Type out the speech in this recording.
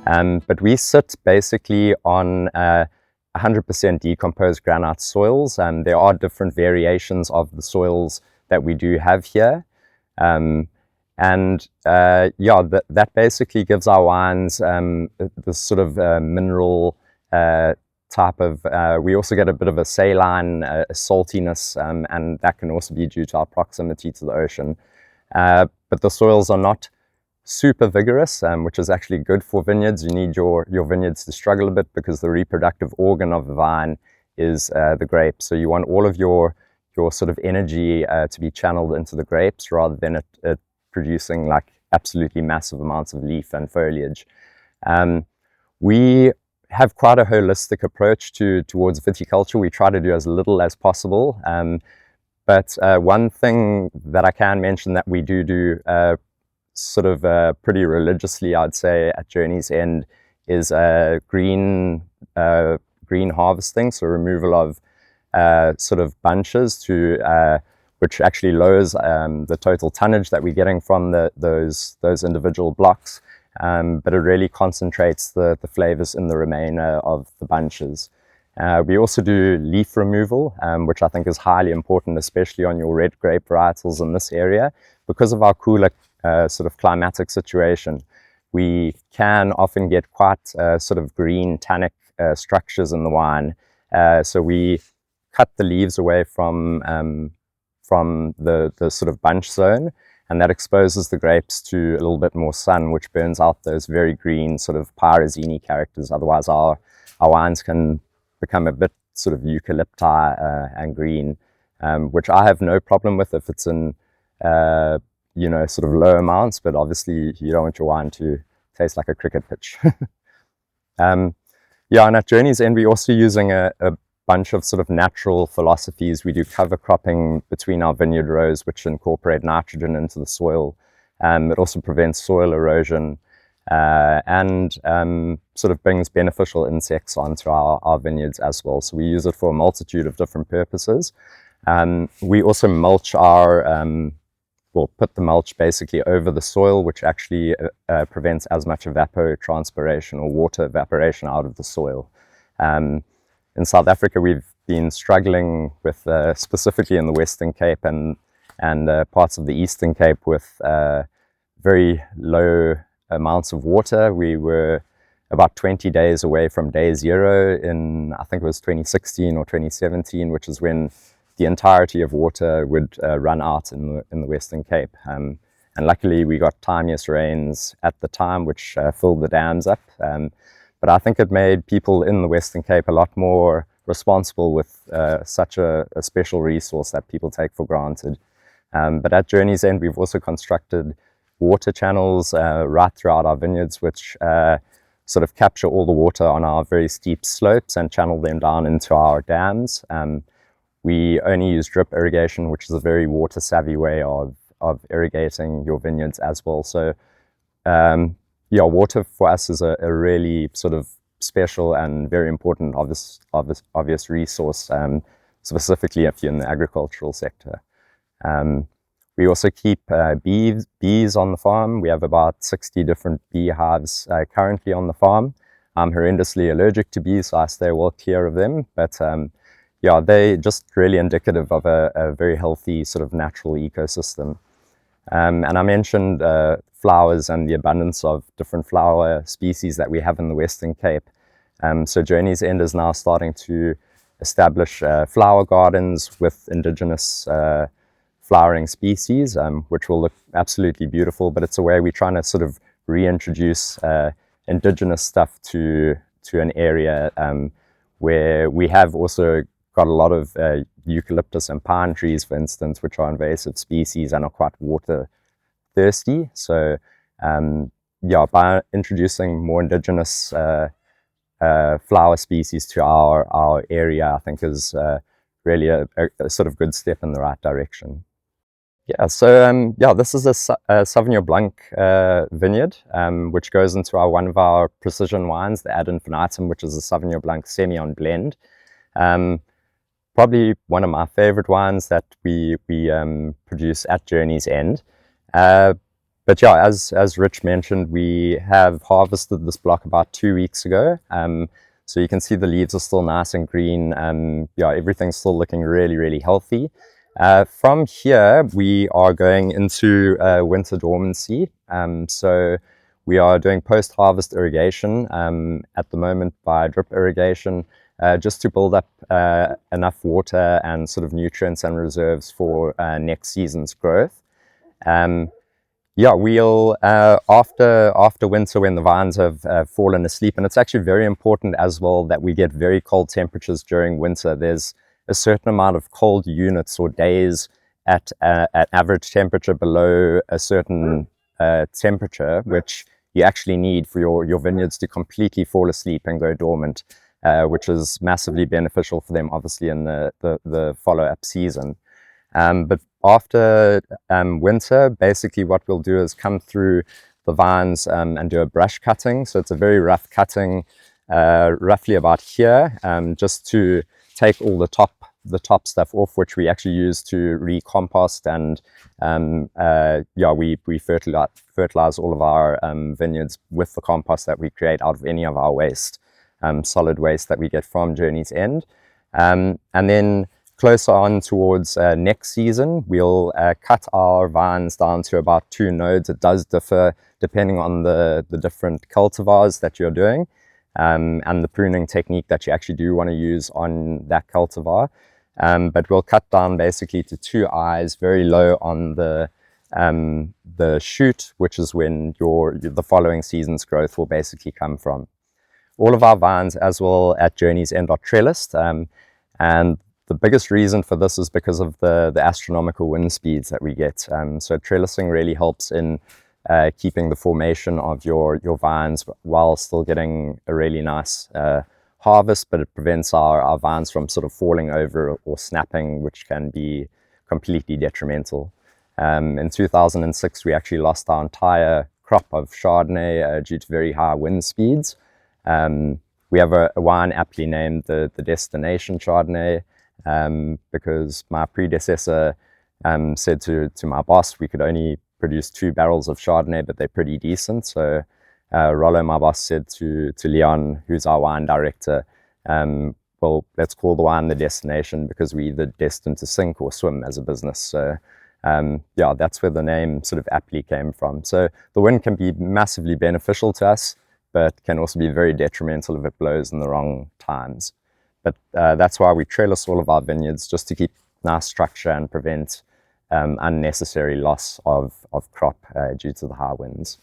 But we sit basically on 100% decomposed granite soils, and there are different variations of the soils that we do have here. That basically gives our wines this sort of mineral type of, we also get a bit of a saline saltiness, and that can also be due to our proximity to the ocean. But the soils are not super vigorous, which is actually good for vineyards. You need your vineyards to struggle a bit because the reproductive organ of the vine is the grape. So you want all of your sort of energy to be channeled into the grapes rather than it producing like absolutely massive amounts of leaf and foliage. We have quite a holistic approach towards viticulture. We try to do as little as possible. But one thing that I can mention that we do sort of pretty religiously, I'd say, at Journey's End is green harvesting, so removal of sort of bunches which actually lowers the total tonnage that we're getting from those individual blocks, but it really concentrates the flavors in the remainder of the bunches. We also do leaf removal, which I think is highly important, especially on your red grape varietals in this area. Because of our cooler sort of climatic situation, we can often get quite sort of green tannic structures in the wine. So we cut the leaves away from the sort of bunch zone, and that exposes the grapes to a little bit more sun, which burns out those very green sort of pyrazine characters. Otherwise our wines can become a bit sort of eucalypti and green, which I have no problem with if it's in sort of low amounts, but obviously you don't want your wine to taste like a cricket pitch. And at Journey's End we're also using a bunch of sort of natural philosophies. We do cover cropping between our vineyard rows, which incorporate nitrogen into the soil. It also prevents soil erosion and sort of brings beneficial insects onto our vineyards as well. So we use it for a multitude of different purposes. We also mulch put the mulch basically over the soil, which actually prevents as much evapotranspiration or water evaporation out of the soil. In South Africa, we've been struggling with, specifically in the Western Cape and parts of the Eastern Cape, with very low amounts of water. We were about 20 days away from day zero in, I think it was 2016 or 2017, which is when the entirety of water would run out in the Western Cape. And luckily we got timeous rains at the time, which filled the dams up. But I think it made people in the Western Cape a lot more responsible with such a special resource that people take for granted. But at Journey's End, we've also constructed water channels right throughout our vineyards, which sort of capture all the water on our very steep slopes and channel them down into our dams. We only use drip irrigation, which is a very water-savvy way of irrigating your vineyards as well. So water for us is a really sort of special and very important obvious resource, specifically if you're in the agricultural sector. We also keep bees on the farm. We have about 60 different beehives currently on the farm. I'm horrendously allergic to bees, so I stay well clear of them. But they're just really indicative of a very healthy sort of natural ecosystem. And I mentioned flowers and the abundance of different flower species that we have in the Western Cape. So Journey's End is now starting to establish flower gardens with indigenous flowering species, which will look absolutely beautiful. But it's a way we're trying to sort of reintroduce indigenous stuff to an area where we have also got a lot of eucalyptus and pine trees, for instance, which are invasive species and are quite water thirsty. So by introducing more indigenous flower species to our area, I think is really a sort of good step in the right direction. This is a Sauvignon Blanc vineyard, which goes into one of our precision wines, the Ad Infinitum, which is a Sauvignon Blanc Semillon blend. Probably one of my favorite wines that we produce at Journey's End. But yeah, as Rich mentioned, we have harvested this block about 2 weeks ago. So you can see the leaves are still nice and green. Yeah, everything's still looking really, really healthy. From here, we are going into winter dormancy. So we are doing post-harvest irrigation at the moment by drip irrigation, just to build up enough water and sort of nutrients and reserves for next season's growth. Yeah, we'll after winter, when the vines have fallen asleep, and it's actually very important as well that we get very cold temperatures during winter. There's a certain amount of cold units or days at average temperature below a certain temperature, which you actually need for your vineyards to completely fall asleep and go dormant, which is massively beneficial for them, obviously, in the follow-up season. But after winter, basically what we'll do is come through the vines and do a brush cutting. So it's a very rough cutting, roughly about here, just to take all the top stuff off, which we actually use to recompost. And yeah, we fertilize all of our vineyards with the compost that we create out of any of our waste, solid waste that we get from Journey's End. And then closer on towards next season, we'll cut our vines down to about 2 nodes. It does differ depending on the different cultivars that you're doing, and the pruning technique that you actually do want to use on that cultivar. But we'll cut down basically to 2 eyes, very low on the shoot, which is when the following season's growth will basically come from. All of our vines as well at Journey's End are trellised, and the biggest reason for this is because of the astronomical wind speeds that we get. So trellising really helps in keeping the formation of your vines while still getting a really nice harvest, but it prevents our vines from sort of falling over or snapping, which can be completely detrimental. In 2006, we actually lost our entire crop of Chardonnay due to very high wind speeds. We have a wine aptly named the Destination Chardonnay, because my predecessor said to my boss we could only produce 2 barrels of Chardonnay, but they're pretty decent. So Rollo, my boss, said to Leon, who's our wine director, well, let's call the wine the Destination because we're either destined to sink or swim as a business. So yeah, that's where the name sort of aptly came from. So the wind can be massively beneficial to us, but can also be very detrimental if it blows in the wrong times. But that's why we trellis all of our vineyards, just to keep nice structure and prevent unnecessary loss of crop due to the high winds.